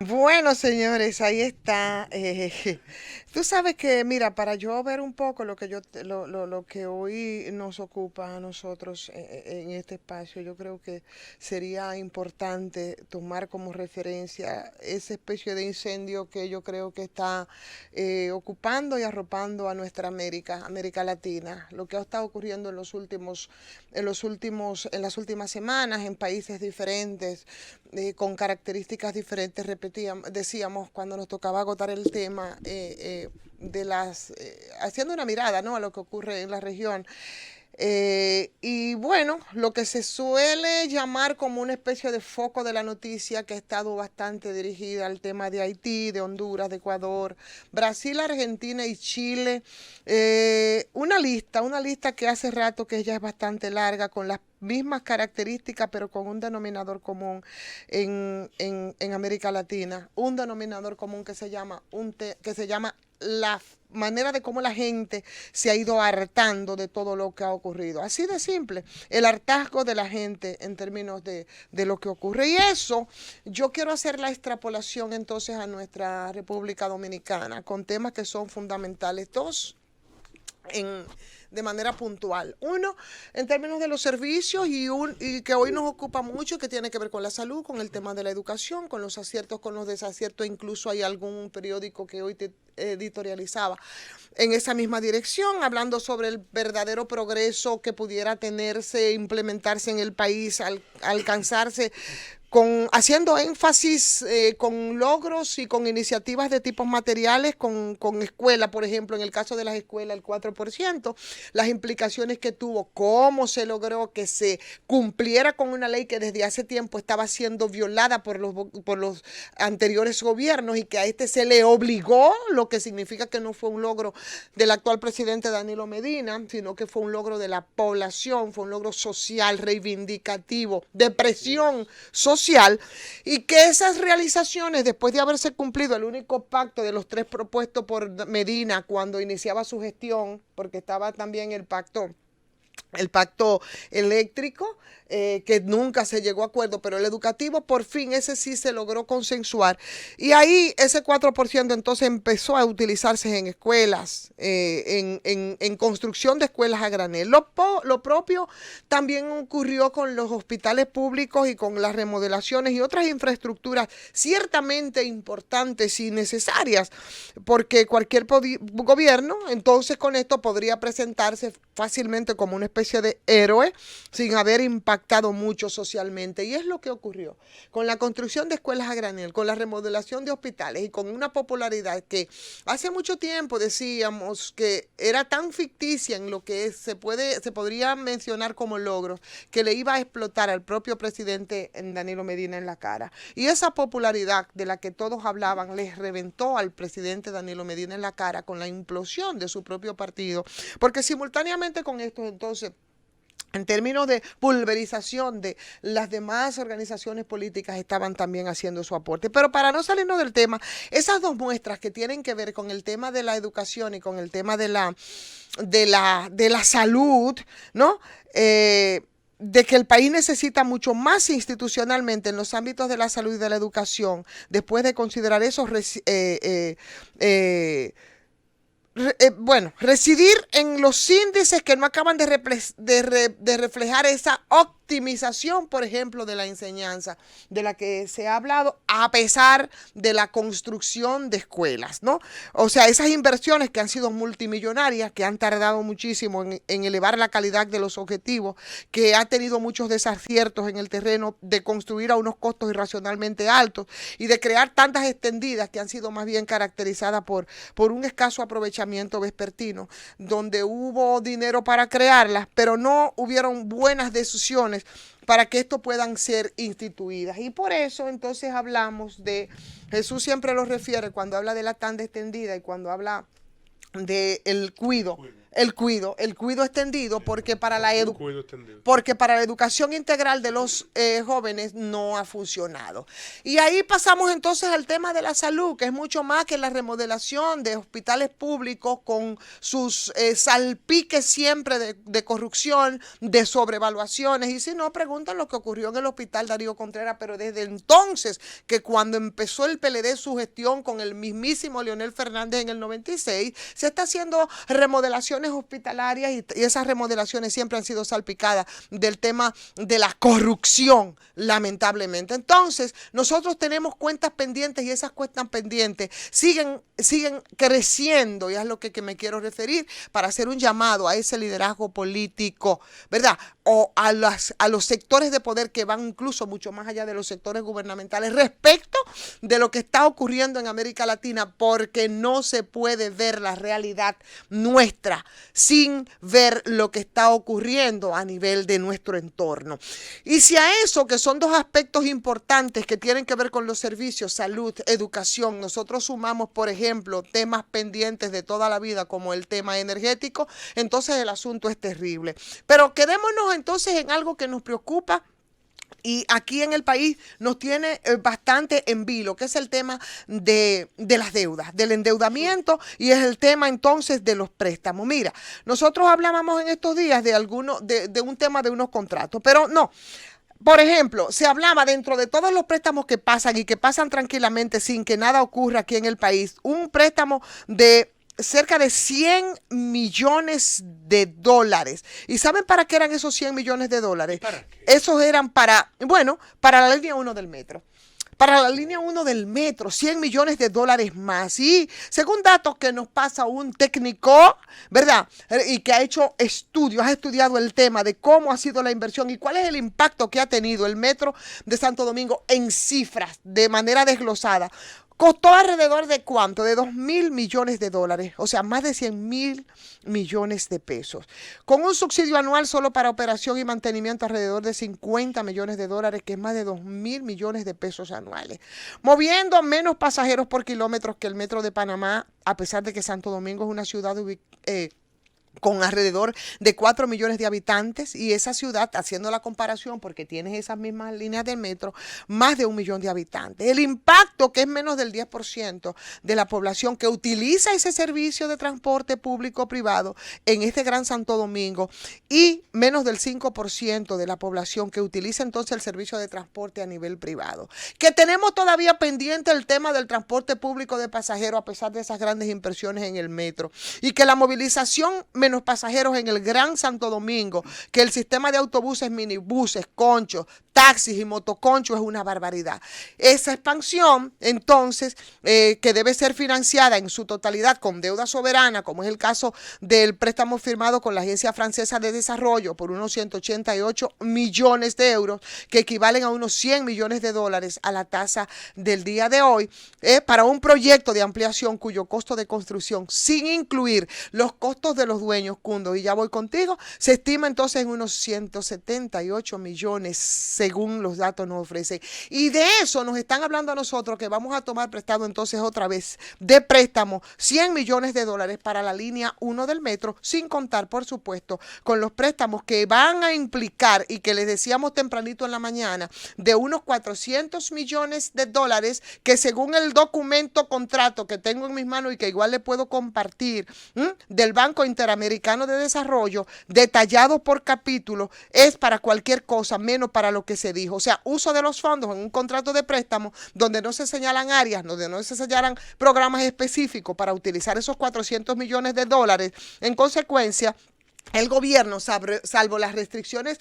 Bueno, señores, ahí está. Tú sabes que, mira, para yo ver un poco lo que lo que hoy nos ocupa a nosotros en este espacio, yo creo que sería importante tomar como referencia esa especie de incendio que yo creo que está ocupando y arropando a nuestra América Latina. Lo que ha estado ocurriendo en las últimas semanas en países diferentes, con características diferentes, decíamos cuando nos tocaba agotar el tema haciendo una mirada, ¿no?, a lo que ocurre en la región. Y bueno, lo que se suele llamar como una especie de foco de la noticia, que ha estado bastante dirigida al tema de Haití, de Honduras, de Ecuador, Brasil, Argentina y Chile. Una lista que hace rato que ya es bastante larga, con las mismas características, pero con un denominador común en América Latina. Un denominador común que se llama la manera de cómo la gente se ha ido hartando de todo lo que ha ocurrido. Así de simple, el hartazgo de la gente en términos de lo que ocurre. Y eso, yo quiero hacer la extrapolación entonces a nuestra República Dominicana, con temas que son fundamentales. Dos, en, de manera puntual. Uno, en términos de los servicios y que hoy nos ocupa mucho, que tiene que ver con la salud, con el tema de la educación, con los aciertos, con los desaciertos. Incluso hay algún periódico que hoy te editorializaba en esa misma dirección, hablando sobre el verdadero progreso que pudiera tenerse, implementarse en el país, alcanzarse haciendo énfasis con logros y con iniciativas de tipos materiales, con escuela, por ejemplo, en el caso de las escuelas, el 4%, las implicaciones que tuvo, cómo se logró que se cumpliera con una ley que desde hace tiempo estaba siendo violada por los anteriores gobiernos y que a este se le obligó, lo que significa que no fue un logro del actual presidente Danilo Medina, sino que fue un logro de la población, fue un logro social, reivindicativo, de presión social, y que esas realizaciones, después de haberse cumplido el único pacto de los tres propuestos por Medina cuando iniciaba su gestión, porque estaba también el pacto eléctrico, que nunca se llegó a acuerdo, pero el educativo por fin ese sí se logró consensuar. Y ahí ese 4% entonces empezó a utilizarse en escuelas, en construcción de escuelas a granel. Lo propio también ocurrió con los hospitales públicos y con las remodelaciones y otras infraestructuras ciertamente importantes y necesarias, porque cualquier gobierno entonces con esto podría presentarse fácilmente como una especie de héroe sin haber impactado mucho socialmente. Y es lo que ocurrió con la construcción de escuelas a granel, con la remodelación de hospitales y con una popularidad que hace mucho tiempo decíamos que era tan ficticia en lo que se podría mencionar como logros, que le iba a explotar al propio presidente Danilo Medina en la cara. Y esa popularidad de la que todos hablaban les reventó al presidente Danilo Medina en la cara con la implosión de su propio partido, porque simultáneamente con esto entonces, en términos de pulverización de las demás organizaciones políticas, estaban también haciendo su aporte. Pero para no salirnos del tema, esas dos muestras que tienen que ver con el tema de la educación y con el tema de la salud, ¿no? De que el país necesita mucho más institucionalmente en los ámbitos de la salud y de la educación, después de considerar esos bueno, residir en los índices que no acaban de reflejar esa optimización, por ejemplo, de la enseñanza, de la que se ha hablado, a pesar de la construcción de escuelas, ¿no? O sea, esas inversiones que han sido multimillonarias, que han tardado muchísimo en elevar la calidad de los objetivos, que ha tenido muchos desaciertos en el terreno de construir a unos costos irracionalmente altos y de crear tantas extendidas que han sido más bien caracterizadas por un escaso aprovechamiento vespertino, donde hubo dinero para crearlas, pero no hubieron buenas decisiones para que esto puedan ser instituidas. Y por eso entonces hablamos de, Jesús siempre lo refiere cuando habla de la tanda extendida y cuando habla del cuido. el cuido extendido, Cuido extendido. porque para la educación integral de los jóvenes no ha funcionado. Y ahí pasamos entonces al tema de la salud, que es mucho más que la remodelación de hospitales públicos con sus salpiques siempre de corrupción, de sobrevaluaciones. Y si no, preguntan lo que ocurrió en el hospital Darío Contreras, pero desde entonces, que cuando empezó el PLD su gestión con el mismísimo Leonel Fernández en el 96, se está haciendo remodelaciones hospitalarias y esas remodelaciones siempre han sido salpicadas del tema de la corrupción, lamentablemente. Entonces, nosotros tenemos cuentas pendientes y esas cuentas pendientes siguen creciendo, y es a lo que me quiero referir, para hacer un llamado a ese liderazgo político, ¿verdad? O a los sectores de poder que van incluso mucho más allá de los sectores gubernamentales respecto de lo que está ocurriendo en América Latina, porque no se puede ver la realidad nuestra sin ver lo que está ocurriendo a nivel de nuestro entorno. Y si a eso, que son dos aspectos importantes que tienen que ver con los servicios, salud, educación, nosotros sumamos, por ejemplo, temas pendientes de toda la vida como el tema energético, entonces el asunto es terrible. Pero quedémonos entonces en algo que nos preocupa y aquí en el país nos tiene bastante en vilo, que es el tema de las deudas, del endeudamiento, y es el tema entonces de los préstamos. Mira, nosotros hablábamos en estos días de un tema de unos contratos, pero no. Por ejemplo, se hablaba dentro de todos los préstamos que pasan y que pasan tranquilamente sin que nada ocurra aquí en el país, un préstamo de cerca de 100 millones de dólares. ¿Y saben para qué eran esos 100 millones de dólares? ¿Para qué? Esos eran para la línea 1 del metro. Para la línea 1 del metro, 100 millones de dólares más. Y según datos que nos pasa un técnico, ¿verdad? Y que ha hecho estudios, ha estudiado el tema de cómo ha sido la inversión y cuál es el impacto que ha tenido el metro de Santo Domingo en cifras, de manera desglosada. Costó alrededor de ¿cuánto? De 2.000 millones de dólares, o sea, más de 100.000 millones de pesos. Con un subsidio anual solo para operación y mantenimiento alrededor de 50 millones de dólares, que es más de 2.000 millones de pesos anuales. Moviendo menos pasajeros por kilómetros que el metro de Panamá, a pesar de que Santo Domingo es una ciudad con alrededor de 4 millones de habitantes, y esa ciudad, haciendo la comparación, porque tienes esas mismas líneas del metro, más de 1 millón de habitantes. El impacto, que es menos del 10% de la población que utiliza ese servicio de transporte público-privado en este Gran Santo Domingo, y menos del 5% de la población que utiliza entonces el servicio de transporte a nivel privado. Que tenemos todavía pendiente el tema del transporte público de pasajeros a pesar de esas grandes inversiones en el metro, y que la movilización menos pasajeros en el Gran Santo Domingo, que el sistema de autobuses, minibuses, conchos, taxis y motoconchos es una barbaridad. Esa expansión, entonces, que debe ser financiada en su totalidad con deuda soberana, como es el caso del préstamo firmado con la Agencia Francesa de Desarrollo por unos 188 millones de euros, que equivalen a unos 100 millones de dólares a la tasa del día de hoy, para un proyecto de ampliación cuyo costo de construcción, sin incluir los costos de los dueños, Cundo, y ya voy contigo, se estima entonces en unos 178 millones, según los datos nos ofrecen. Y de eso nos están hablando a nosotros, que vamos a tomar prestado entonces otra vez de préstamo 100 millones de dólares para la línea 1 del metro, sin contar, por supuesto, con los préstamos que van a implicar, y que les decíamos tempranito en la mañana, de unos 400 millones de dólares, que según el documento contrato que tengo en mis manos y que igual le puedo compartir, del Banco Interamericano de Desarrollo, detallado por capítulo, es para cualquier cosa menos para lo que se dijo. O sea, uso de los fondos en un contrato de préstamo donde no se señalan áreas, donde no se señalan programas específicos para utilizar esos 400 millones de dólares. En consecuencia, el gobierno, salvo las restricciones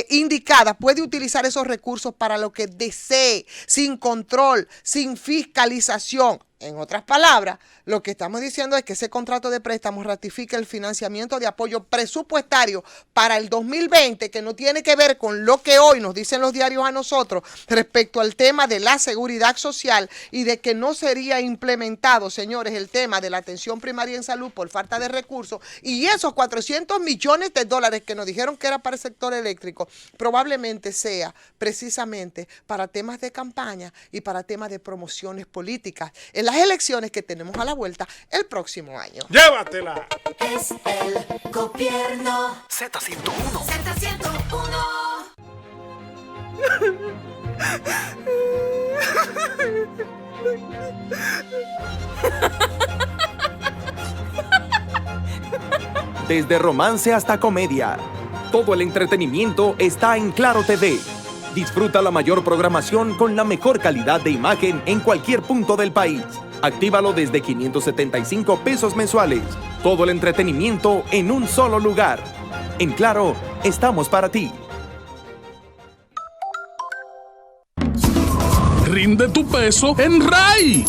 indicadas, puede utilizar esos recursos para lo que desee, sin control, sin fiscalización. En otras palabras, lo que estamos diciendo es que ese contrato de préstamo ratifica el financiamiento de apoyo presupuestario para el 2020, que no tiene que ver con lo que hoy nos dicen los diarios a nosotros respecto al tema de la seguridad social, y de que no sería implementado, señores, el tema de la atención primaria en salud por falta de recursos. Y esos 400 millones de dólares que nos dijeron que era para el sector eléctrico, probablemente sea precisamente para temas de campaña y para temas de promociones políticas. El las elecciones que tenemos a la vuelta el próximo año. ¡Llévatela! Es el gobierno. Z101. Z101. Desde romance hasta comedia, todo el entretenimiento está en Claro TV. Disfruta la mayor programación con la mejor calidad de imagen en cualquier punto del país. Actívalo desde 575 pesos mensuales. Todo el entretenimiento en un solo lugar. En Claro, estamos para ti. Rinde tu peso en RAI,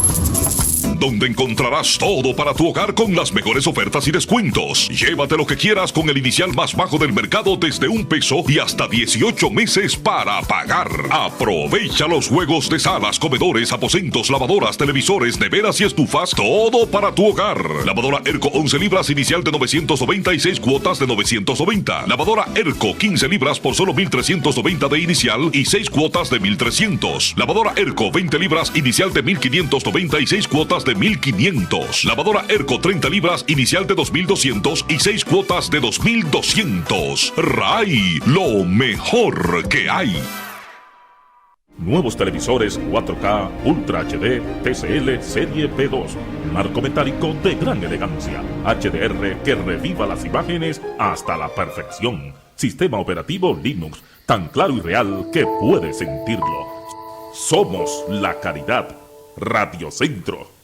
donde encontrarás todo para tu hogar con las mejores ofertas y descuentos. Llévate lo que quieras con el inicial más bajo del mercado desde $1 y hasta 18 meses para pagar. Aprovecha los juegos de salas, comedores, aposentos, lavadoras, televisores, neveras y estufas, todo para tu hogar. Lavadora Erco 11 libras inicial de 990 y 6 cuotas de 990. Lavadora Erco 15 libras por solo 1,390 de inicial y 6 cuotas de 1,300. Lavadora Erco 20 libras inicial de 1,590 y 6 cuotas de 1,500. Lavadora Erco 30 libras inicial de 2,200 y 6 cuotas de 2,200. RAI, lo mejor que hay. Nuevos televisores 4K Ultra HD TCL Serie P2. Marco metálico de gran elegancia. HDR que reviva las imágenes hasta la perfección. Sistema operativo Linux, tan claro y real que puedes sentirlo. Somos la calidad. Radio Centro.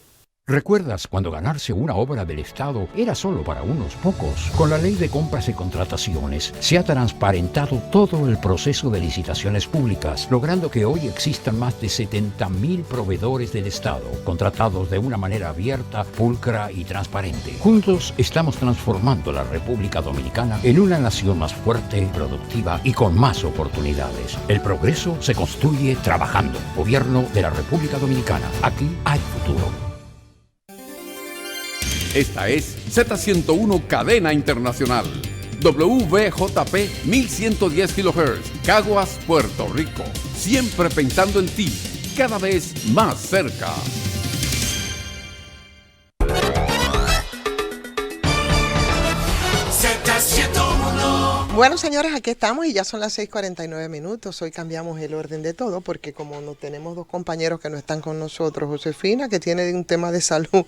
¿Recuerdas cuando ganarse una obra del Estado era solo para unos pocos? Con la Ley de Compras y Contrataciones se ha transparentado todo el proceso de licitaciones públicas, logrando que hoy existan más de 70,000 proveedores del Estado, contratados de una manera abierta, pulcra y transparente. Juntos estamos transformando la República Dominicana en una nación más fuerte, productiva y con más oportunidades. El progreso se construye trabajando. Gobierno de la República Dominicana. Aquí hay futuro. esta es Z101 Cadena Internacional. WVJP 1110 kHz, Caguas, Puerto Rico. Siempre pensando en ti, cada vez más cerca. Bueno, señores, aquí estamos y ya son las 6:49 minutos. Hoy cambiamos el orden de todo porque como no tenemos dos compañeros que no están con nosotros, Josefina, que tiene un tema de salud,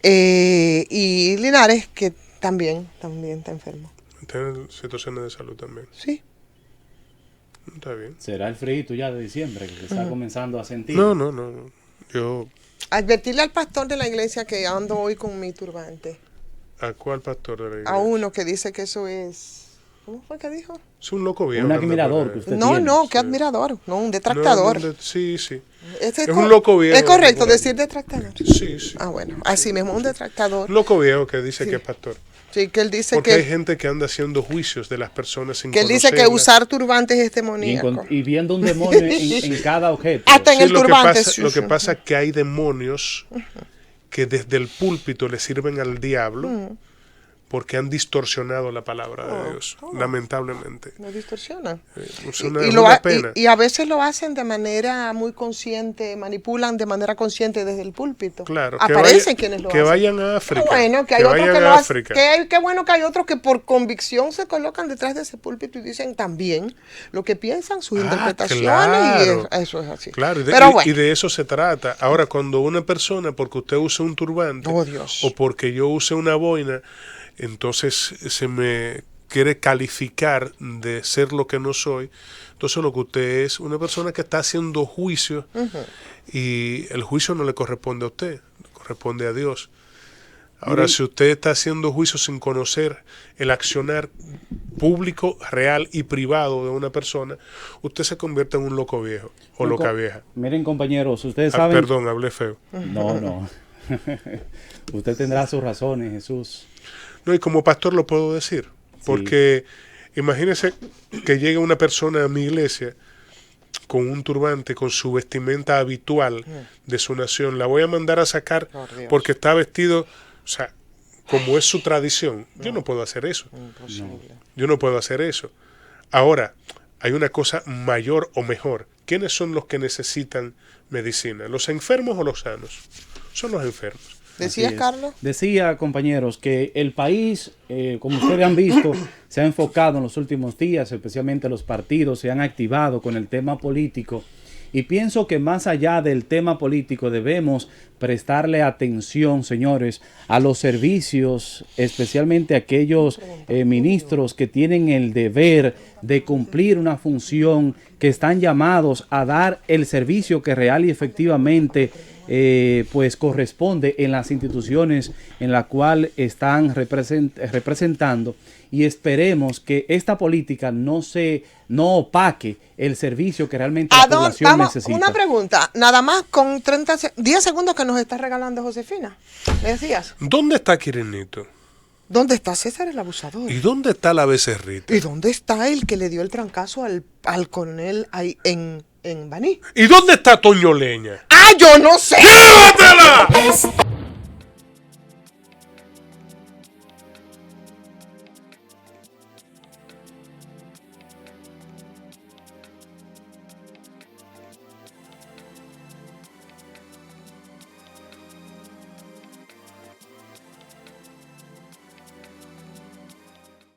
y Linares, que también está enfermo. Tiene situaciones de salud también. Sí. Está bien. ¿Será el frío ya de diciembre que se está comenzando a sentir? No. Yo... Advertirle al pastor de la iglesia que ando hoy con mi turbante. ¿A cuál pastor de la iglesia? A uno que dice que eso es... ¿Cómo fue que dijo? Es un loco viejo. Un admirador que usted tiene. No, qué admirador. No, un detractador. Sí. Es un loco viejo. ¿Es correcto decir detractador? Sí. Ah, bueno. Así mismo, un detractador. Un loco viejo que dice que es pastor. Sí, que él dice porque que... hay gente que anda haciendo juicios de las personas sin que él dice que usar turbantes es demoníaco. Y viendo un demonio en cada objeto. Hasta en el turbante. Lo que pasa es que hay demonios que desde el púlpito le sirven al diablo porque han distorsionado la palabra de Dios, lamentablemente. Lo distorsionan. Es una pena. Y a veces lo hacen de manera muy consciente, manipulan de manera consciente desde el púlpito. Claro. Aparecen quienes lo hacen. Que vayan a África. Bueno, que hay otros que lo hacen. Qué bueno que hay otros que por convicción se colocan detrás de ese púlpito y dicen también lo que piensan, sus interpretaciones. Claro. Y eso es así. Claro, Pero y de eso se trata. Ahora, cuando una persona, porque usted usa un turbante, o porque yo use una boina, entonces se me quiere calificar de ser lo que no soy. Entonces lo que usted es una persona que está haciendo juicio y el juicio no le corresponde a usted, le corresponde a Dios. Ahora, si usted está haciendo juicio sin conocer el accionar público, real y privado de una persona, usted se convierte en un loco viejo o loca vieja. Miren, compañeros, ustedes saben... Perdón, hablé feo. No. Usted tendrá sus razones, Jesús. No, y como pastor lo puedo decir, porque imagínese que llegue una persona a mi iglesia con un turbante, con su vestimenta habitual de su nación, la voy a mandar a sacar porque está vestido, o sea, como es su tradición. Yo no puedo hacer eso. Imposible. Yo no puedo hacer eso. Ahora, hay una cosa mayor o mejor. ¿Quiénes son los que necesitan medicina? ¿Los enfermos o los sanos? son los enfermos. ¿Decías, Carlos? Decía, compañeros, que el país, como ustedes han visto, se ha enfocado en los últimos días, especialmente los partidos se han activado con el tema político. Y pienso que más allá del tema político debemos prestarle atención, señores, a los servicios, especialmente a aquellos ministros que tienen el deber de cumplir una función, que están llamados a dar el servicio que real y efectivamente pues corresponde en las instituciones en la cual están representando, y esperemos que esta política no opaque el servicio que realmente la población necesita. Una pregunta, nada más con 10 segundos que nos está regalando Josefina. ¿Le decías? ¿Dónde está Quirenito? ¿Dónde está César el abusador? ¿Y dónde está la becerrita? ¿Y dónde está el que le dio el trancazo al coronel ahí en Baní? ¿Y dónde está Toño Leña? ¡Ah, yo no sé! ¡Llévatela!